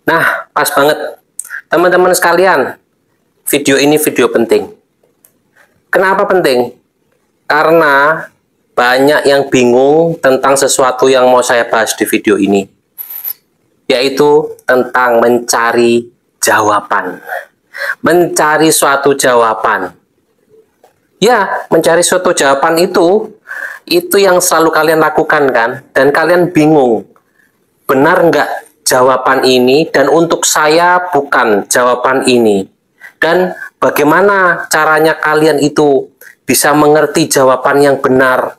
Nah, pas banget. Teman-teman sekalian, video ini video penting. Kenapa penting? Karena banyak yang bingung tentang sesuatu yang mau saya bahas di video ini, yaitu tentang mencari jawaban. Mencari suatu jawaban. Ya, mencari suatu jawaban itu yang selalu kalian lakukan kan? Dan kalian bingung, benar nggak jawaban ini, dan untuk saya bukan jawaban ini. Dan bagaimana caranya kalian itu bisa mengerti jawaban yang benar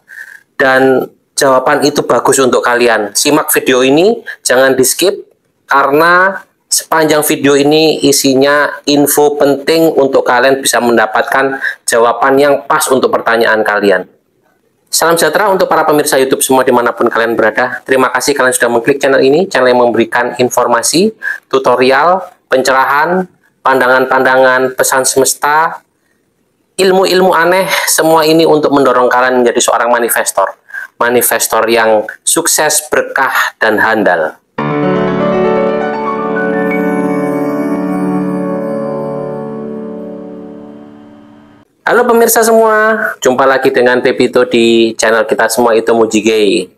dan jawaban itu bagus untuk kalian. Simak video ini, jangan di skip, karena sepanjang video ini isinya info penting untuk kalian bisa mendapatkan jawaban yang pas untuk pertanyaan kalian. Salam sejahtera untuk para pemirsa YouTube semua dimanapun kalian berada. Terima kasih kalian sudah mengklik channel ini, channel yang memberikan informasi, tutorial, pencerahan, pandangan-pandangan, pesan semesta, ilmu-ilmu aneh, semua ini untuk mendorong kalian menjadi seorang manifestor. Manifestor yang sukses, berkah, dan handal. Halo pemirsa semua, jumpa lagi dengan Pepito di channel kita semua itu Mujige.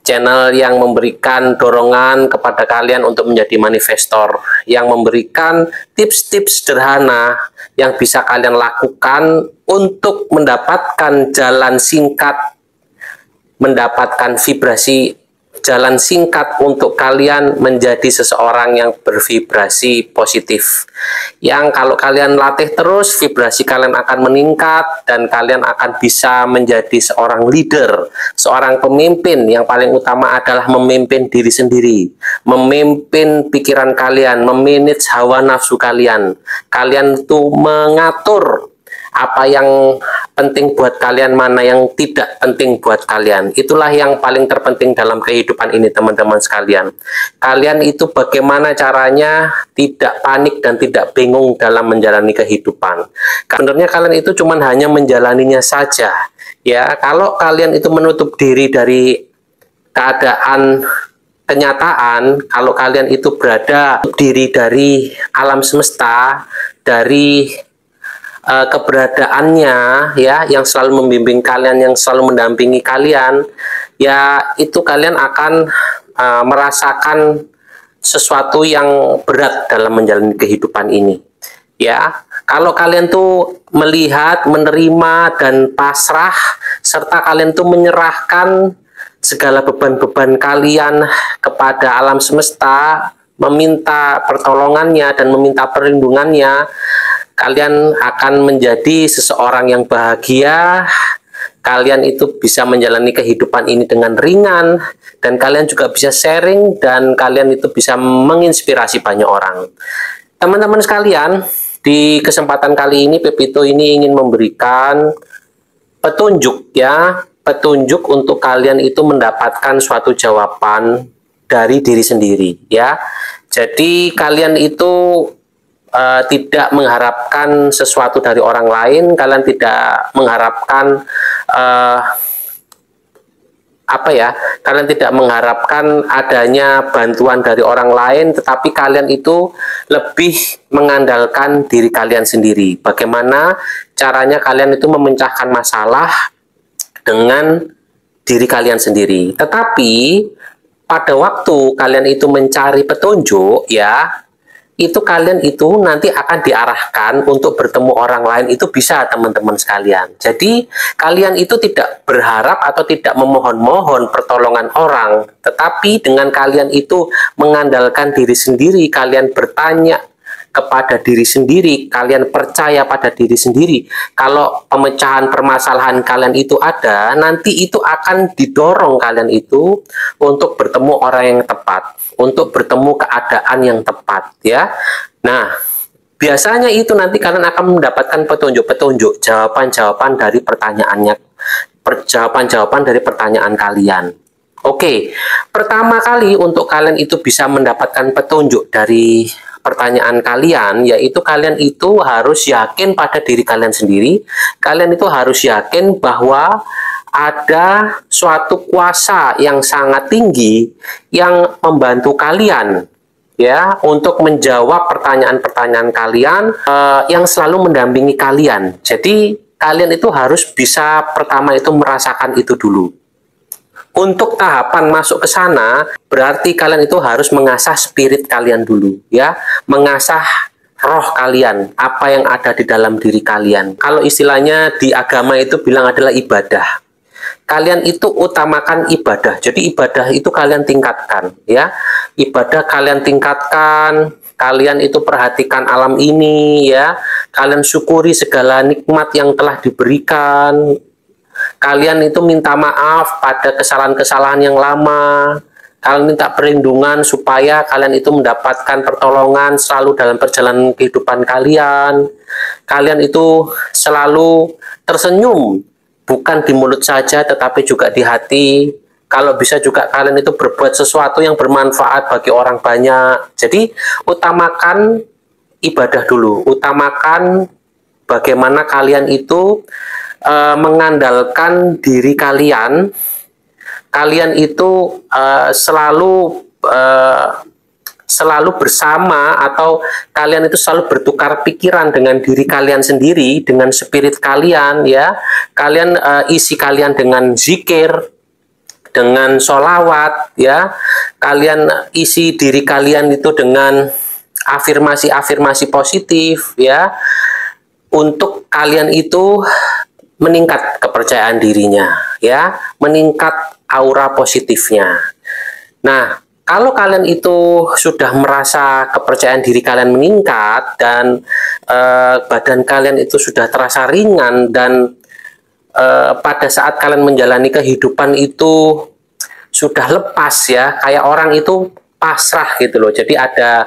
Channel yang memberikan dorongan kepada kalian untuk menjadi manifestor, yang memberikan tips-tips sederhana yang bisa kalian lakukan untuk mendapatkan jalan singkat, mendapatkan vibrasi, jalan singkat untuk kalian menjadi seseorang yang bervibrasi positif. Yang kalau kalian latih terus, vibrasi kalian akan meningkat dan kalian akan bisa menjadi seorang leader, seorang pemimpin. Yang paling utama adalah memimpin diri sendiri, memimpin pikiran kalian, memanage hawa nafsu kalian. Kalian tuh mengatur apa yang penting buat kalian, mana yang tidak penting buat kalian. Itulah yang paling terpenting dalam kehidupan ini, teman-teman sekalian. Kalian itu bagaimana caranya tidak panik dan tidak bingung dalam menjalani kehidupan. Sebenarnya kalian itu cuma hanya menjalaninya saja. Ya, kalau kalian itu menutup diri dari keadaan kenyataan, kalau kalian itu berada diri dari alam semesta, dari keberadaannya, ya, yang selalu membimbing kalian, yang selalu mendampingi kalian, ya, itu kalian akan merasakan sesuatu yang berat dalam menjalani kehidupan ini. Ya, kalau kalian tuh melihat, menerima, dan pasrah, serta kalian tuh menyerahkan segala beban-beban kalian kepada alam semesta, meminta pertolongannya dan meminta perlindungannya, kalian akan menjadi seseorang yang bahagia. Kalian itu bisa menjalani kehidupan ini dengan ringan, dan kalian juga bisa sharing, dan kalian itu bisa menginspirasi banyak orang. Teman-teman sekalian, di kesempatan kali ini Pepito ini ingin memberikan petunjuk, ya, petunjuk untuk kalian itu mendapatkan suatu jawaban dari diri sendiri, ya. Jadi kalian itu tidak mengharapkan sesuatu dari orang lain, kalian tidak mengharapkan kalian tidak mengharapkan adanya bantuan dari orang lain, tetapi kalian itu lebih mengandalkan diri kalian sendiri. Bagaimana caranya kalian itu memecahkan masalah dengan diri kalian sendiri. Tetapi pada waktu kalian itu mencari petunjuk, ya, itu kalian itu nanti akan diarahkan untuk bertemu orang lain. Itu bisa, teman-teman sekalian. Jadi kalian itu tidak berharap atau tidak memohon-mohon pertolongan orang, tetapi dengan kalian itu mengandalkan diri sendiri, kalian bertanya kepada diri sendiri, kalian percaya pada diri sendiri. Kalau pemecahan permasalahan kalian itu ada, nanti itu akan didorong kalian itu untuk bertemu orang yang tepat, untuk bertemu keadaan yang tepat, ya. Nah, biasanya itu nanti kalian akan mendapatkan petunjuk-petunjuk, jawaban-jawaban dari pertanyaannya, jawaban-jawaban dari pertanyaan kalian. Oke, pertama kali untuk kalian itu bisa mendapatkan petunjuk dari pertanyaan kalian, yaitu kalian itu harus yakin pada diri kalian sendiri. Kalian itu harus yakin bahwa ada suatu kuasa yang sangat tinggi yang membantu kalian ya, untuk menjawab pertanyaan-pertanyaan kalian yang selalu mendampingi kalian. Jadi kalian itu harus bisa pertama itu merasakan itu dulu. Untuk tahapan masuk ke sana, berarti kalian itu harus mengasah spirit kalian dulu, ya, mengasah roh kalian, apa yang ada di dalam diri kalian. Kalau istilahnya di agama itu bilang adalah ibadah. Kalian itu utamakan ibadah. Jadi ibadah itu kalian tingkatkan, ya. Ibadah kalian tingkatkan, kalian itu perhatikan alam ini, ya. Kalian syukuri segala nikmat yang telah diberikan. Kalian itu minta maaf pada kesalahan-kesalahan yang lama. Kalian minta perlindungan supaya kalian itu mendapatkan pertolongan selalu dalam perjalanan kehidupan kalian. Kalian itu selalu tersenyum, bukan di mulut saja tetapi juga di hati. Kalau bisa juga kalian itu berbuat sesuatu yang bermanfaat bagi orang banyak. Jadi utamakan ibadah dulu, utamakan bagaimana kalian itu mengandalkan diri kalian. Kalian itu selalu bersama, atau kalian itu selalu bertukar pikiran dengan diri kalian sendiri, dengan spirit kalian, ya. Kalian isi kalian dengan zikir, dengan sholawat, ya. Kalian isi diri kalian itu dengan afirmasi-afirmasi positif, ya, untuk kalian itu meningkat kepercayaan dirinya, ya, meningkat aura positifnya. Nah, kalau kalian itu sudah merasa kepercayaan diri kalian meningkat dan badan kalian itu sudah terasa ringan, dan pada saat kalian menjalani kehidupan itu sudah lepas, ya, kayak orang itu pasrah gitu loh. Jadi ada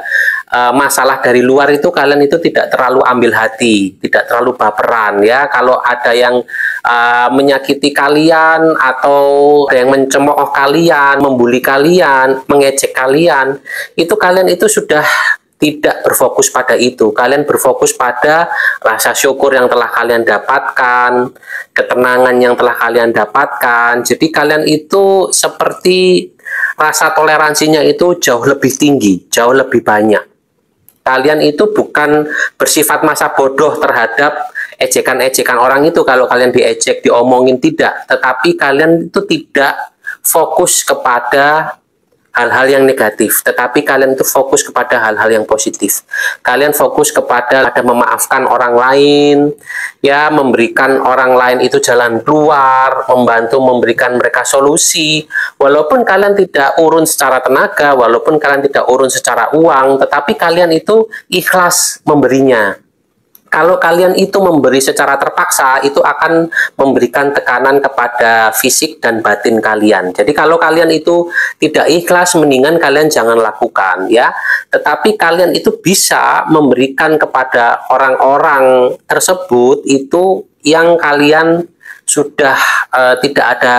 masalah dari luar itu kalian itu tidak terlalu ambil hati, tidak terlalu baperan, ya. Kalau ada yang menyakiti kalian atau ada yang mencemooh kalian, membuli kalian, mengejek kalian, itu kalian itu sudah tidak berfokus pada itu. Kalian berfokus pada rasa syukur yang telah kalian dapatkan, ketenangan yang telah kalian dapatkan. Jadi kalian itu seperti rasa toleransinya itu jauh lebih tinggi, jauh lebih banyak. Kalian itu bukan bersifat masa bodoh terhadap ejekan-ejekan orang itu. Kalau kalian diejek, diomongin, tidak. Tetapi kalian itu tidak fokus kepada hal-hal yang negatif, tetapi kalian itu fokus kepada hal-hal yang positif. Kalian fokus kepada memaafkan orang lain, ya, memberikan orang lain itu jalan keluar, membantu memberikan mereka solusi. Walaupun kalian tidak urun secara tenaga, walaupun kalian tidak urun secara uang, tetapi kalian itu ikhlas memberinya. Kalau kalian itu memberi secara terpaksa, itu akan memberikan tekanan kepada fisik dan batin kalian. Jadi kalau kalian itu tidak ikhlas, mendingan kalian jangan lakukan, ya. Tetapi kalian itu bisa memberikan kepada orang-orang tersebut itu yang kalian sudah tidak ada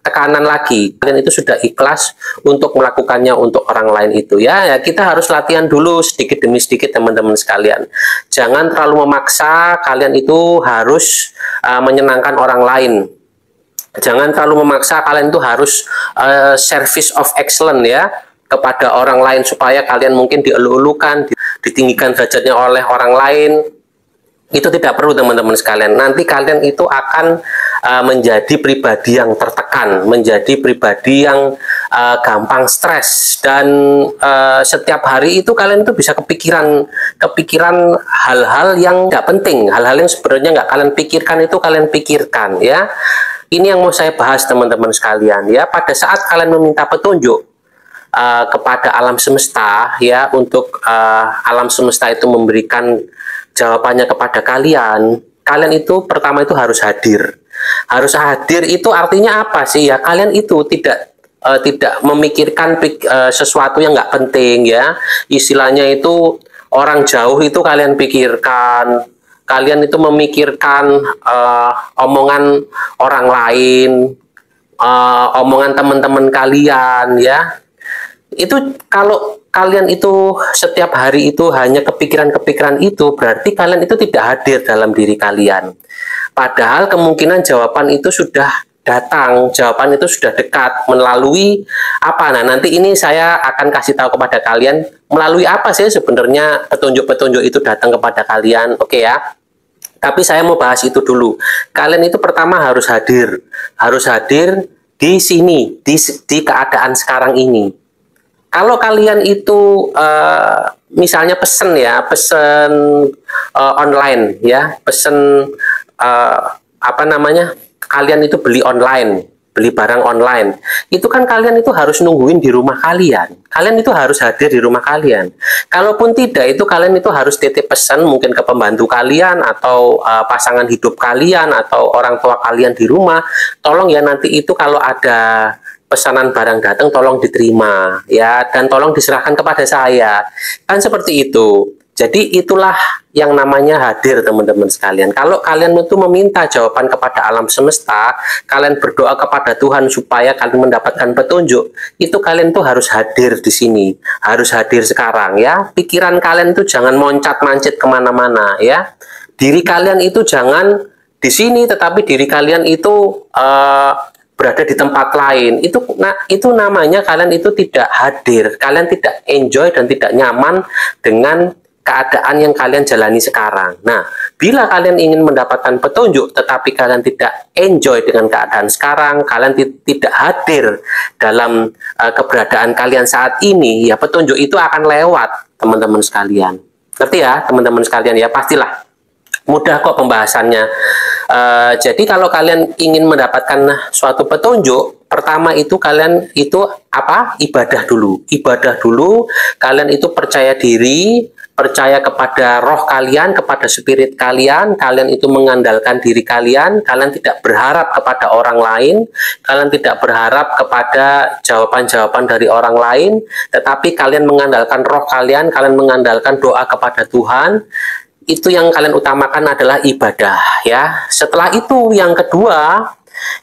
tekanan lagi. Kalian itu sudah ikhlas untuk melakukannya untuk orang lain itu, ya. Kita harus latihan dulu sedikit demi sedikit, teman-teman sekalian. Jangan terlalu memaksa kalian itu harus menyenangkan orang lain. Jangan terlalu memaksa kalian itu harus service of excellence, ya, kepada orang lain supaya kalian mungkin dielu-elukan, ditinggikan derajatnya oleh orang lain. Itu tidak perlu, teman-teman sekalian. Nanti kalian itu akan menjadi pribadi yang tertekan, menjadi pribadi yang gampang stres, dan setiap hari itu kalian itu bisa kepikiran hal-hal yang nggak penting, hal-hal yang sebenarnya nggak kalian pikirkan itu kalian pikirkan, ya. Ini yang mau saya bahas, teman-teman sekalian, ya. Pada saat kalian meminta petunjuk kepada alam semesta, ya, untuk alam semesta itu memberikan jawabannya kepada kalian, kalian itu pertama itu harus hadir. Harus hadir itu artinya apa sih, ya? Kalian itu tidak memikirkan sesuatu yang nggak penting, ya. Istilahnya itu orang jauh itu kalian pikirkan. Kalian itu memikirkan omongan orang lain, omongan teman-teman kalian, ya. Itu kalau kalian itu setiap hari itu hanya kepikiran-kepikiran itu, berarti kalian itu tidak hadir dalam diri kalian. Padahal kemungkinan jawaban itu sudah datang, jawaban itu sudah dekat melalui apa? Nah, nanti ini saya akan kasih tahu kepada kalian melalui apa sih sebenarnya petunjuk-petunjuk itu datang kepada kalian. Oke ya. Tapi saya mau bahas itu dulu. Kalian itu pertama harus hadir di sini, di keadaan sekarang ini. Kalau kalian itu misalnya pesen online ya, apa namanya? Kalian itu beli online, beli barang online, itu kan kalian itu harus nungguin di rumah kalian. Kalian itu harus hadir di rumah kalian. Kalaupun tidak, itu kalian itu harus titip pesan mungkin ke pembantu kalian atau pasangan hidup kalian atau orang tua kalian di rumah. Tolong ya nanti itu kalau ada pesanan barang datang tolong diterima ya, dan tolong diserahkan kepada saya. Kan seperti itu. Jadi itulah yang namanya hadir, teman-teman sekalian. Kalau kalian itu meminta jawaban kepada alam semesta, kalian berdoa kepada Tuhan supaya kalian mendapatkan petunjuk, itu kalian tuh harus hadir di sini, harus hadir sekarang ya. Pikiran kalian itu jangan loncat-mancit kemana-mana ya. Diri kalian itu jangan di sini, tetapi diri kalian itu berada di tempat lain. Itu namanya kalian itu tidak hadir, kalian tidak enjoy dan tidak nyaman dengan keadaan yang kalian jalani sekarang. Nah, bila kalian ingin mendapatkan petunjuk tetapi kalian tidak enjoy dengan keadaan sekarang, kalian tidak hadir dalam keberadaan kalian saat ini, ya petunjuk itu akan lewat, teman-teman sekalian. Ngerti ya, teman-teman sekalian ya, pastilah. Mudah kok pembahasannya. Jadi kalau kalian ingin mendapatkan suatu petunjuk, pertama itu kalian itu apa? Ibadah dulu. Ibadah dulu, kalian itu percaya diri, percaya kepada roh kalian, kepada spirit kalian, kalian itu mengandalkan diri kalian, kalian tidak berharap kepada orang lain, kalian tidak berharap kepada jawaban-jawaban dari orang lain, tetapi kalian mengandalkan roh kalian mengandalkan doa kepada Tuhan. Itu yang kalian utamakan adalah ibadah ya. Setelah itu yang kedua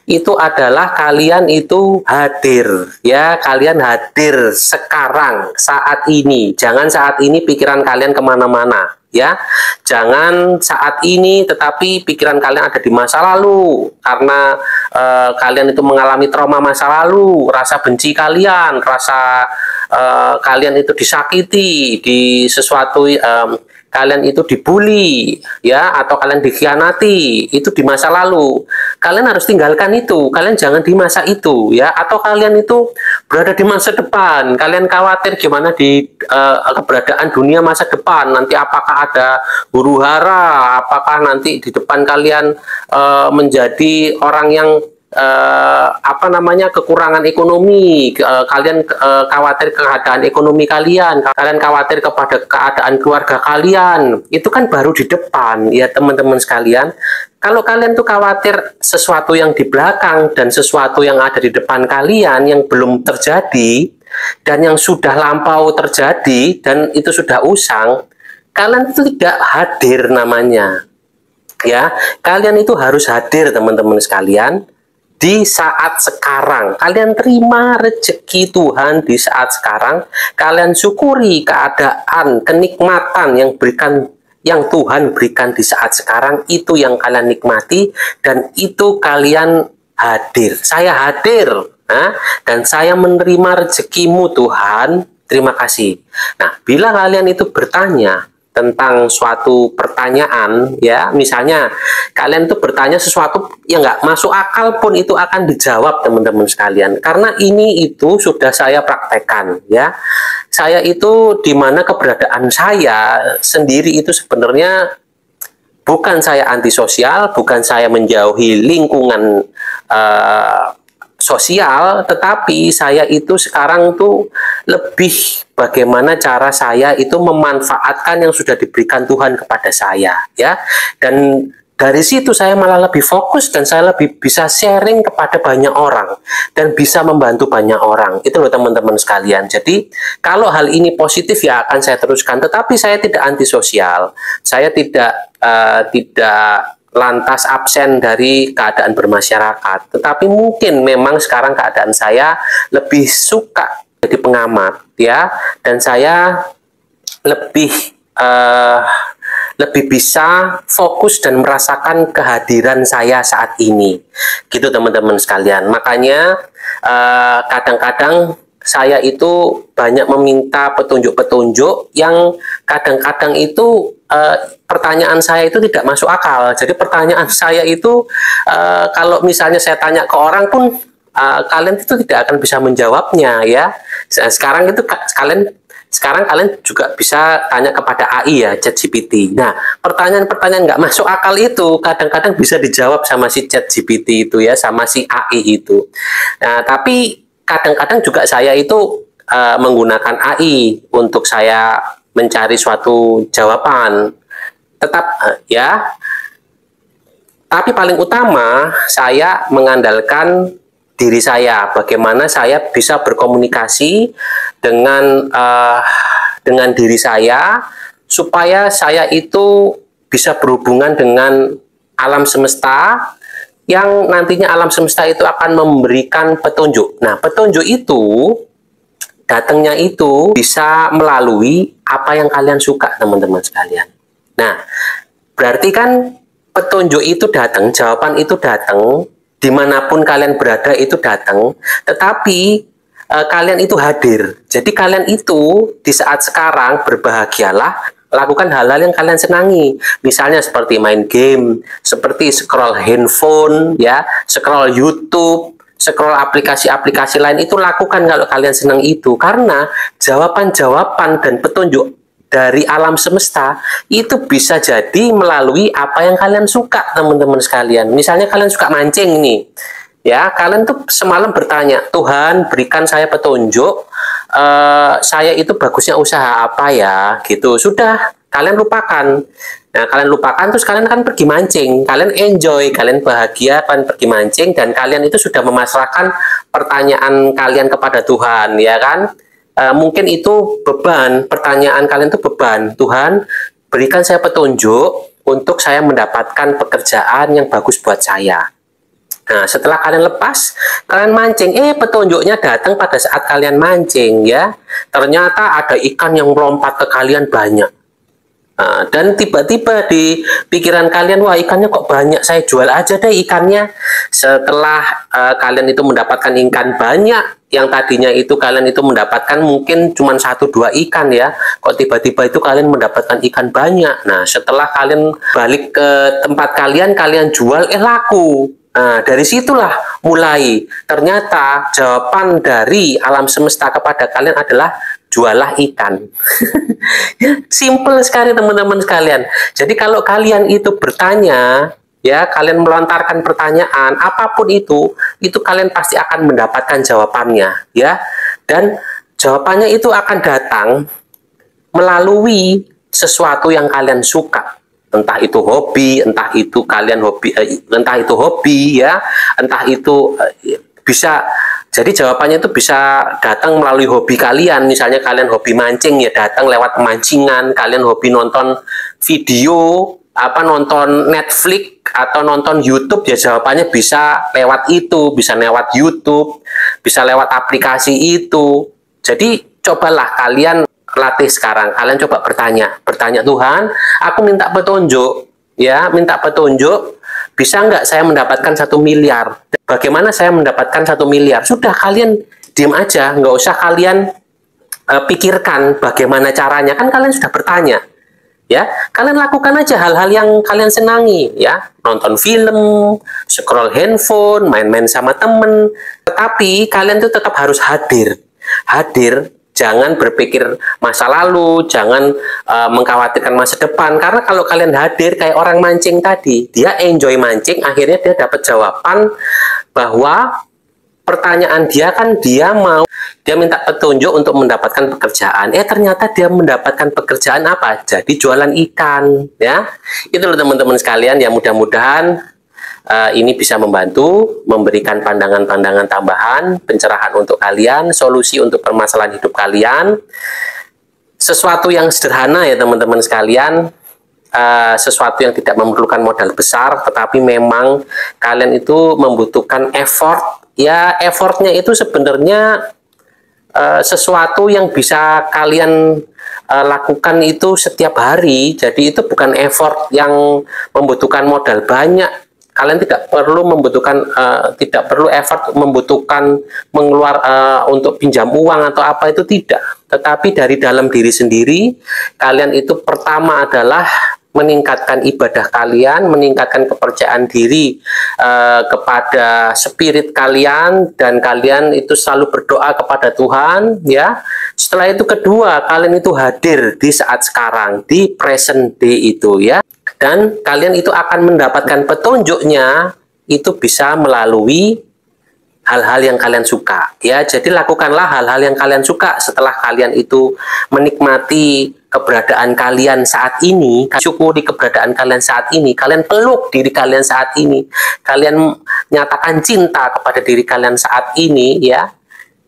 itu adalah kalian itu hadir ya, kalian hadir sekarang saat ini. Jangan saat ini pikiran kalian kemana-mana ya, jangan saat ini tetapi pikiran kalian ada di masa lalu karena kalian itu mengalami trauma masa lalu, rasa benci kalian, rasa kalian itu disakiti di sesuatu, kalian itu dibully ya, atau kalian dikhianati, itu di masa lalu. Kalian harus tinggalkan itu, kalian jangan di masa itu ya. Atau kalian itu berada di masa depan, kalian khawatir gimana di keberadaan dunia masa depan, nanti apakah ada huru hara, apakah nanti di depan kalian menjadi orang yang apa namanya kekurangan ekonomi, kalian khawatir keadaan ekonomi kalian khawatir kepada keadaan keluarga kalian, itu kan baru di depan ya teman-teman sekalian. Kalau kalian tuh khawatir sesuatu yang di belakang dan sesuatu yang ada di depan kalian yang belum terjadi dan yang sudah lampau terjadi dan itu sudah usang, kalian itu tidak hadir namanya ya. Kalian itu harus hadir teman-teman sekalian di saat sekarang. Kalian terima rezeki Tuhan di saat sekarang, kalian syukuri keadaan, kenikmatan yang Tuhan berikan di saat sekarang, itu yang kalian nikmati dan itu kalian hadir. Saya hadir dan saya menerima rezekimu Tuhan, terima kasih. Nah, bila kalian itu bertanya tentang suatu pertanyaan ya, misalnya kalian tuh bertanya sesuatu yang nggak masuk akal pun itu akan dijawab teman-teman sekalian, karena ini itu sudah saya praktekkan ya. Saya itu dimana keberadaan saya sendiri itu sebenarnya bukan saya antisosial, bukan saya menjauhi lingkungan sosial, tetapi saya itu sekarang tuh lebih bagaimana cara saya itu memanfaatkan yang sudah diberikan Tuhan kepada saya ya. Dan dari situ saya malah lebih fokus dan saya lebih bisa sharing kepada banyak orang dan bisa membantu banyak orang. Itu loh teman-teman sekalian. Jadi kalau hal ini positif ya akan saya teruskan, tetapi saya tidak antisosial. Saya tidak lantas absen dari keadaan bermasyarakat, tetapi mungkin memang sekarang keadaan saya lebih suka jadi pengamat ya, dan saya lebih lebih bisa fokus dan merasakan kehadiran saya saat ini. Gitu teman-teman sekalian. Makanya kadang-kadang saya itu banyak meminta petunjuk-petunjuk yang kadang-kadang itu pertanyaan saya itu tidak masuk akal. Jadi pertanyaan saya itu kalau misalnya saya tanya ke orang pun kalian itu tidak akan bisa menjawabnya ya. Sekarang itu sekarang kalian juga bisa tanya kepada AI ya, ChatGPT. Nah, pertanyaan-pertanyaan nggak masuk akal itu kadang-kadang bisa dijawab sama si ChatGPT itu ya, sama si AI itu. Nah, tapi kadang-kadang juga saya itu menggunakan AI untuk saya mencari suatu jawaban. Tetap ya, tapi paling utama saya mengandalkan diri saya, bagaimana saya bisa berkomunikasi dengan diri saya supaya saya itu bisa berhubungan dengan alam semesta, yang nantinya alam semesta itu akan memberikan petunjuk. Nah, petunjuk itu datangnya itu bisa melalui apa yang kalian suka, teman-teman sekalian. Nah, berarti kan petunjuk itu datang, jawaban itu datang dimanapun kalian berada itu datang, tetapi kalian itu hadir. Jadi kalian itu di saat sekarang berbahagialah, lakukan hal-hal yang kalian senangi. Misalnya seperti main game, seperti scroll handphone, ya, scroll YouTube, scroll aplikasi-aplikasi lain, itu lakukan kalau kalian senang itu. Karena jawaban-jawaban dan petunjuk dari alam semesta itu bisa jadi melalui apa yang kalian suka, teman-teman sekalian. Misalnya kalian suka mancing nih, ya, kalian tuh semalam bertanya, Tuhan berikan saya petunjuk, saya itu bagusnya usaha apa ya, gitu. Sudah, kalian lupakan. Nah, kalian lupakan, terus kalian akan pergi mancing, kalian enjoy, kalian bahagia, kalian pergi mancing, dan kalian itu sudah memasrahkan pertanyaan kalian kepada Tuhan, ya kan? Mungkin itu beban, pertanyaan kalian itu beban. Tuhan, berikan saya petunjuk untuk saya mendapatkan pekerjaan yang bagus buat saya. Nah, setelah kalian lepas, kalian mancing, petunjuknya datang pada saat kalian mancing, ya. Ternyata ada ikan yang melompat ke kalian banyak. Dan tiba-tiba di pikiran kalian, wah ikannya kok banyak, saya jual aja deh ikannya. Setelah kalian itu mendapatkan ikan banyak, yang tadinya itu kalian itu mendapatkan mungkin cuma 1-2 ikan ya, kok tiba-tiba itu kalian mendapatkan ikan banyak. Nah, setelah kalian balik ke tempat kalian jual, laku. Nah, dari situlah mulai ternyata jawaban dari alam semesta kepada kalian adalah jualah ikan. Simple sekali, teman-teman sekalian. Jadi kalau kalian itu bertanya, ya, kalian melontarkan pertanyaan apapun itu kalian pasti akan mendapatkan jawabannya, ya. Dan jawabannya itu akan datang melalui sesuatu yang kalian suka. Entah itu hobi, entah itu kalian hobi, entah itu hobi, ya, entah itu bisa. Jadi jawabannya itu bisa datang melalui hobi kalian. Misalnya kalian hobi mancing, ya datang lewat pemancingan. Kalian hobi nonton video, nonton Netflix atau nonton YouTube, ya jawabannya bisa lewat itu, bisa lewat YouTube, bisa lewat aplikasi itu. Jadi cobalah kalian latih sekarang. Kalian coba bertanya, Tuhan, aku minta petunjuk, ya, minta petunjuk. Bisa nggak saya mendapatkan 1 miliar? Bagaimana saya mendapatkan 1 miliar? Sudah, kalian diam aja, nggak usah kalian pikirkan bagaimana caranya. Kan kalian sudah bertanya, ya. Kalian lakukan aja hal-hal yang kalian senangi, ya. Nonton film, scroll handphone, main-main sama temen. Tetapi kalian tuh tetap harus hadir. Jangan berpikir masa lalu, jangan mengkhawatirkan masa depan. Karena kalau kalian hadir kayak orang mancing tadi, dia enjoy mancing, akhirnya dia dapat jawaban bahwa pertanyaan dia kan dia minta petunjuk untuk mendapatkan pekerjaan. Ternyata dia mendapatkan pekerjaan apa? Jadi jualan ikan, ya. Itu loh teman-teman sekalian, ya, mudah-mudahan ini bisa membantu, memberikan pandangan-pandangan tambahan, pencerahan untuk kalian, solusi untuk permasalahan hidup kalian. Sesuatu yang sederhana ya teman-teman sekalian, sesuatu yang tidak memerlukan modal besar, tetapi memang kalian itu membutuhkan effort. Ya, effortnya itu sebenarnya sesuatu yang bisa kalian lakukan itu setiap hari. Jadi itu bukan effort yang membutuhkan modal banyak. Kalian tidak perlu membutuhkan tidak perlu effort membutuhkan untuk pinjam uang atau apa, itu tidak. Tetapi dari dalam diri sendiri, kalian itu pertama adalah meningkatkan ibadah kalian, meningkatkan kepercayaan diri kepada spirit kalian, dan kalian itu selalu berdoa kepada Tuhan, ya. Setelah itu kedua, kalian itu hadir di saat sekarang, di present day itu, ya. Dan kalian itu akan mendapatkan petunjuknya itu bisa melalui hal-hal yang kalian suka, ya. Jadi lakukanlah hal-hal yang kalian suka setelah kalian itu menikmati keberadaan kalian saat ini, syukuri keberadaan kalian saat ini, kalian peluk diri kalian saat ini, kalian nyatakan cinta kepada diri kalian saat ini, ya.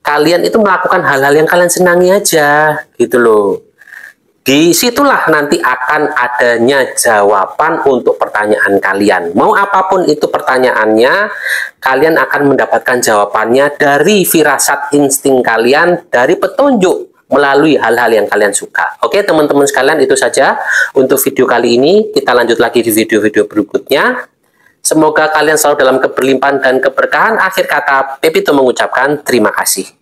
Kalian itu melakukan hal-hal yang kalian senangi aja, gitu loh. Disitulah nanti akan adanya jawaban untuk pertanyaan kalian. Mau apapun itu pertanyaannya, kalian akan mendapatkan jawabannya dari firasat insting kalian, dari petunjuk melalui hal-hal yang kalian suka. Oke teman-teman sekalian, itu saja untuk video kali ini. Kita lanjut lagi di video-video berikutnya. Semoga kalian selalu dalam keberlimpahan dan keberkahan. Akhir kata, Pepito mengucapkan terima kasih.